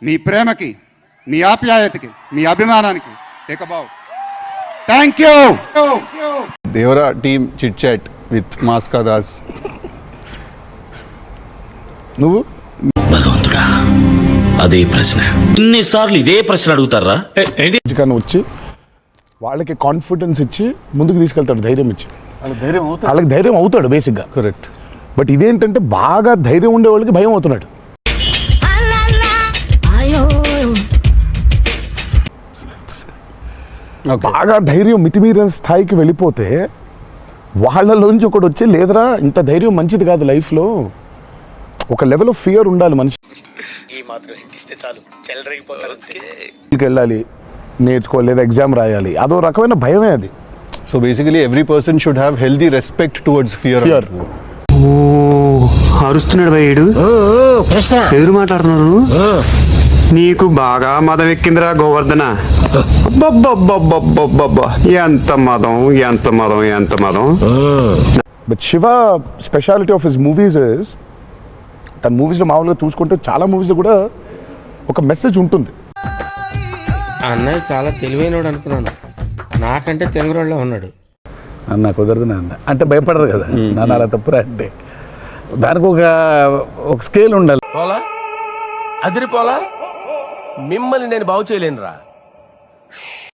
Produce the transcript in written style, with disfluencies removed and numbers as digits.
మీ ప్రేమకి, మీ ఆప్యాయతకి, మీ అభిమానానికి ఏకబావ్. Thank you. Devara team chit chat with Mass Ka Das. నువ్వు భగవంతుడా, అదే ప్రశ్న ఇన్నిసార్లు ఇదే ప్రశ్న అడుగుతారా? కానీ వచ్చి వాళ్ళకి కాన్ఫిడెన్స్ ఇచ్చి ముందుకు తీసుకెళ్తాడు, ధైర్యం ఇచ్చి. వాళ్ళకి ధైర్యం అవుతాడు బేసిక్గా. కరెక్ట్. బట్ ఇదేంటంటే బాగా ధైర్యం ఉండే వాళ్ళకి భయం అవుతున్నాడు. బాగా ధైర్యం మితిమీరిన స్థాయికి వెళ్ళిపోతే వాళ్ళలోంచి ఒకటి వచ్చి, లేదరా ఇంత ధైర్యం మంచిది కాదు లైఫ్లో, ఒక లెవెల్ ఆఫ్ ఫియర్ ఉండాలి మనిషి. వెళ్ళాలి, నేర్చుకోవాలి, లేదా ఎగ్జామ్ రాయాలి, అదో రకమైన భయమే అది. So basically every person should have healthy respect towards fear. అరుస్తున్నాడు భయ్యుడు, ఎదురు మాట్లాడుతున్నారు. నీకు బాగా మదం ఎక్కిందిరా గోవర్ధన. ఎంత మదం, ఎంత మదం, ఎంత మదం. But Shiva speciality of his movies is, తన మూవీస్లో మామూలుగా చూసుకుంటే చాలా మూవీస్లో కూడా ఒక మెసేజ్ ఉంటుంది. అన్నయ్య చాలా తెలివైనడు అనుకున్నాను, నాకంటే తెంగరోళ్ళ ఉన్నాడు. అన్న కుదరదు నాన్న అంటే భయపడరు కదా నాన్న, అలా తప్పురా అంటే దానికి ఒక స్కేల్ ఉండాలి. పోలా అదిరిపోలా, మిమ్మల్ని నేను బాగు చేయలేనురా.